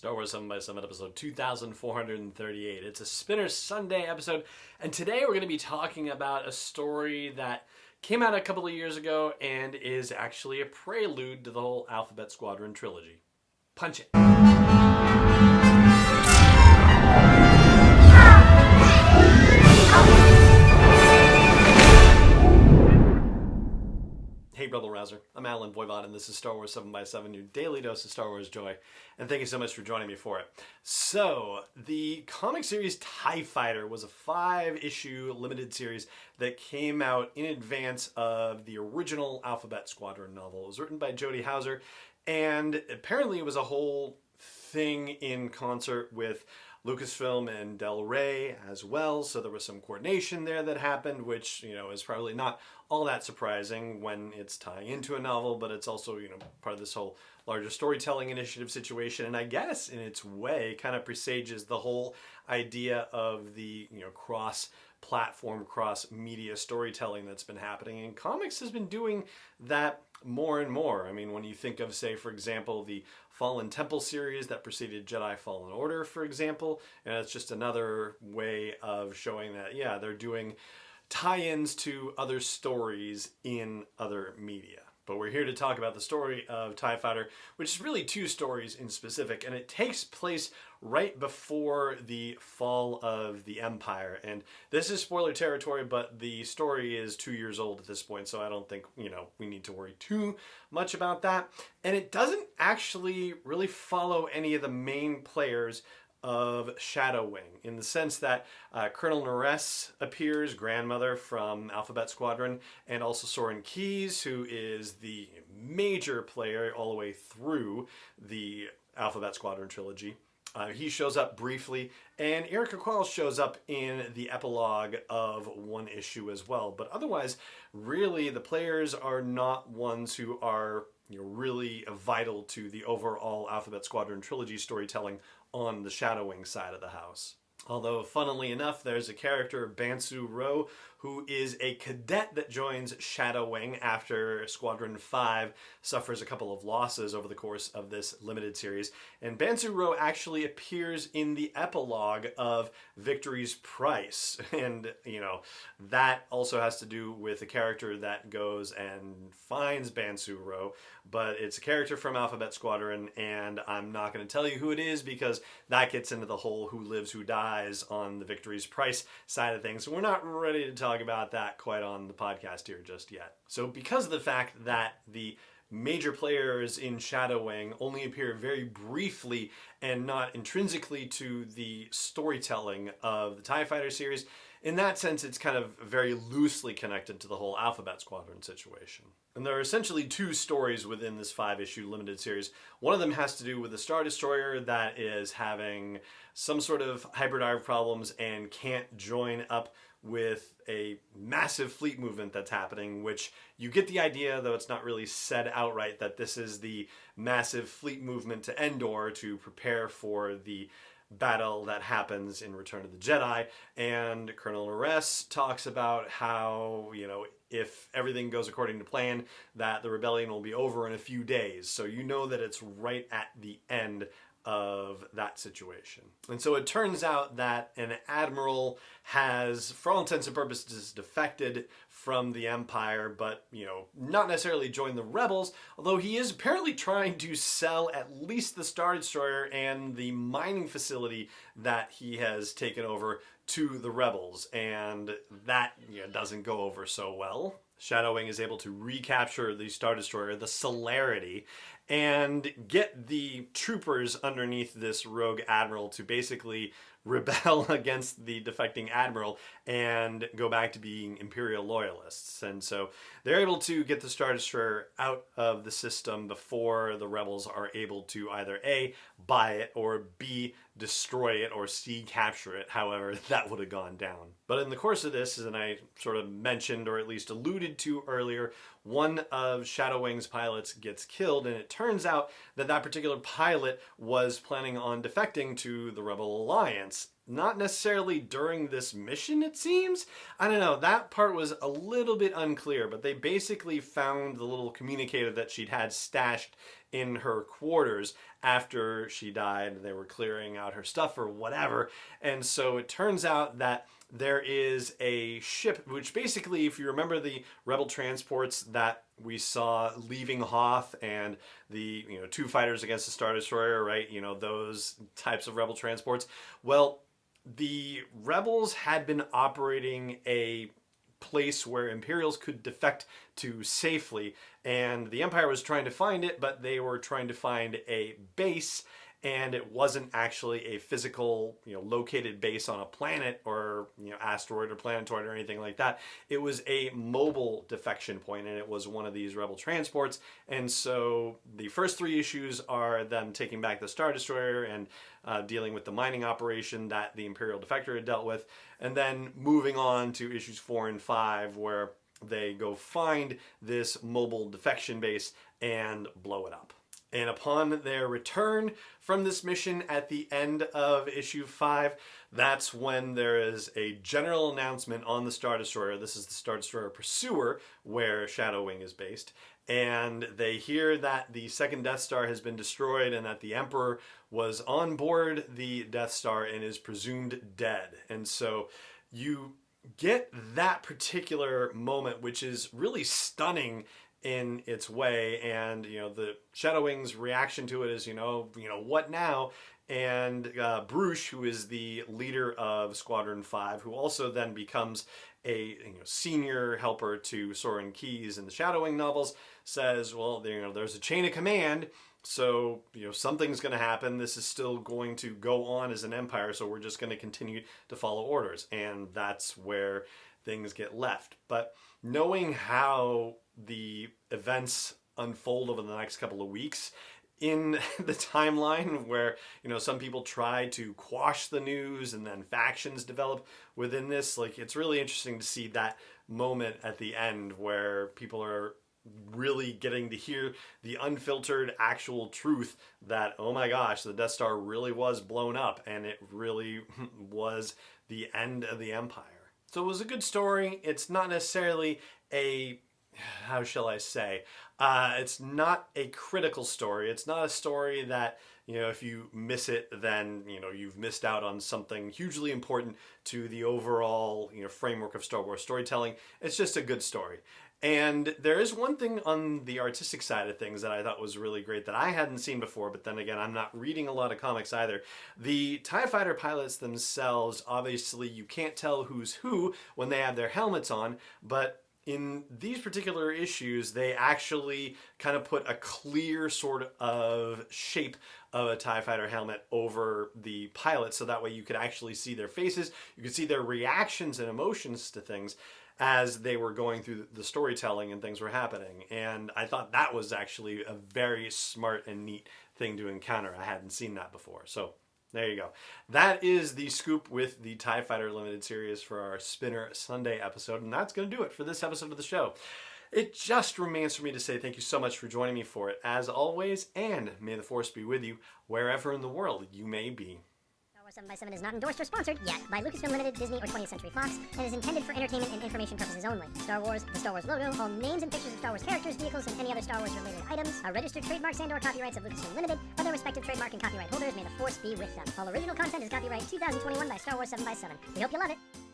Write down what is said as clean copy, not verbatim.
Star Wars 7 by 7 episode 2438. It's a Spinner Sunday episode, and today we're going to be talking about a story that came out a couple of years ago and is actually a prelude to the whole Alphabet Squadron trilogy. Punch it. Hey, Rebel Rouser. I'm Alan Voivod, and this is Star Wars 7 by 7, your daily dose of Star Wars joy. And thank you so much for joining me for it. So, the comic series TIE Fighter was a 5-issue limited series that came out in advance of the original Alphabet Squadron novel. It was written by Jody Houser, and apparently it was a whole thing in concert with Lucasfilm and Del Rey as well, so there was some coordination there that happened, which, is probably not all that surprising when it's tying into a novel, but it's also, part of this whole larger storytelling initiative situation, and I guess in its way kind of presages the whole idea of the, cross-platform, cross-media storytelling that's been happening, and comics has been doing that more and more. I mean, when you think of, say, for example, the Fallen Temple series that preceded Jedi Fallen Order, for example, and it's just another way of showing that, yeah, they're doing tie-ins to other stories in other media. But we're here to talk about the story of TIE Fighter, which is really 2 stories in specific, and it takes place right before the fall of the Empire. And this is spoiler territory, but the story is 2 years old at this point, so I don't think, we need to worry too much about that. And it doesn't actually really follow any of the main players of Shadow Wing, in the sense that Colonel Neress appears, grandmother from Alphabet Squadron, and also Soren Keyes, who is the major player all the way through the Alphabet Squadron trilogy. He shows up briefly, and Erica Qualls shows up in the epilogue of 1 issue as well. But otherwise, really, the players are not ones who are really vital to the overall Alphabet Squadron trilogy storytelling on the Shadow Wing side of the house. Although, funnily enough, there's a character, Bansu Ro, who is a cadet that joins Shadow Wing after Squadron 5 suffers a couple of losses over the course of this limited series. And Bansu Ro actually appears in the epilogue of Victory's Price. And, that also has to do with a character that goes and finds Bansu Ro. But it's a character from Alphabet Squadron, and I'm not going to tell you who it is because that gets into the whole who lives, who dies on the Victory's Price side of things. So we're not ready to talk about that quite on the podcast here just yet. So because of the fact that the major players in Shadow Wing only appear very briefly and not intrinsically to the storytelling of the TIE Fighter series, in that sense it's kind of very loosely connected to the whole Alphabet Squadron situation. And there are essentially 2 stories within this 5-issue limited series. One of them has to do with a Star Destroyer that is having some sort of hyperdrive problems and can't join up with a massive fleet movement that's happening, which you get the idea, though it's not really said outright, that this is the massive fleet movement to Endor to prepare for the battle that happens in Return of the Jedi. And Colonel Neress talks about how, if everything goes according to plan, that the rebellion will be over in a few days. So you know that it's right at the end of that situation. And so it turns out that an admiral has, for all intents and purposes, defected from the Empire, but, not necessarily joined the rebels, although he is apparently trying to sell at least the Star Destroyer and the mining facility that he has taken over to the rebels, and that doesn't go over so well. Shadow Wing is able to recapture the Star Destroyer, the Celerity, and get the troopers underneath this rogue admiral to basically rebel against the defecting admiral and go back to being Imperial loyalists. And so they're able to get the Star Destroyer out of the system before the rebels are able to either A, buy it, or B, destroy it, or C, capture it, however that would have gone down. But in the course of this, as I sort of mentioned or at least alluded to earlier, one of Shadow Wing's pilots gets killed, and it turns out that that particular pilot was planning on defecting to the Rebel Alliance. not necessarily during this mission, it seems. I don't know, that part was a little bit unclear, but they basically found the little communicator that she'd had stashed in her quarters after she died. They were clearing out her stuff or whatever, and so it turns out that there is a ship, which basically, if you remember the Rebel transports that we saw leaving Hoth and the, you know, two fighters against the Star Destroyer, right? You know, those types of Rebel transports. Well, the Rebels had been operating a place where Imperials could defect to safely, and the Empire was trying to find it, but they were trying to find a base, and it wasn't actually a physical, you know, located base on a planet or, you know, asteroid or planetoid or anything like that. It was a mobile defection point, and it was one of these Rebel transports. And so the first three issues are them taking back the Star Destroyer and dealing with the mining operation that the Imperial defector had dealt with, and then moving on to issues 4 and 5, where they go find this mobile defection base and blow it up. And upon their return from this mission at the end of issue 5, that's when there is a general announcement on the Star Destroyer. This is the Star Destroyer Pursuer, where Shadow Wing is based. And they hear that the second Death Star has been destroyed and that the Emperor was on board the Death Star and is presumed dead. And so you get that particular moment, which is really stunning in its way, and you know, the Shadow Wing's reaction to it is, you know, what now? And Bruce, who is the leader of Squadron 5, who also then becomes a, you know, senior helper to Soren Keyes in the Shadow Wing novels, says, well, you know, there's a chain of command, so, you know, something's going to happen. This is still going to go on as an empire, so we're just going to continue to follow orders. And that's where things get left. But knowing how the events unfold over the next couple of weeks in the timeline, where, you know, some people try to quash the news and then factions develop within this, like, it's really interesting to see that moment at the end where people are really getting to hear the unfiltered actual truth that, oh my gosh, the Death Star really was blown up and it really was the end of the Empire. So it was a good story. It's not necessarily a, how shall I say, it's not a critical story. It's not a story that, you know, if you miss it, then, you know, you've missed out on something hugely important to the overall, you know, framework of Star Wars storytelling. It's just a good story. And there is one thing on the artistic side of things that I thought was really great that I hadn't seen before, but then again, I'm not reading a lot of comics either. The TIE Fighter pilots themselves, obviously you can't tell who's who when they have their helmets on, but in these particular issues, they actually kind of put a clear sort of shape of a TIE Fighter helmet over the pilot, so that way you could actually see their faces, you could see their reactions and emotions to things as they were going through the storytelling and things were happening. And I thought that was actually a very smart and neat thing to encounter. I hadn't seen that before. So there you go. That is the scoop with the TIE Fighter Limited Series for our Spinner Sunday episode. And that's going to do it for this episode of the show. It just remains for me to say thank you so much for joining me for it, as always, and may the Force be with you wherever in the world you may be. 7x7 is not endorsed or sponsored yet by Lucasfilm Limited, Disney, or 20th Century Fox, and is intended for entertainment and information purposes only. Star Wars, the Star Wars logo, all names and pictures of Star Wars characters, vehicles, and any other Star Wars related items are registered trademarks and/or copyrights of Lucasfilm Limited, or their respective trademark and copyright holders. May the Force be with them. All original content is copyright 2021 by Star Wars 7x7. We hope you love it.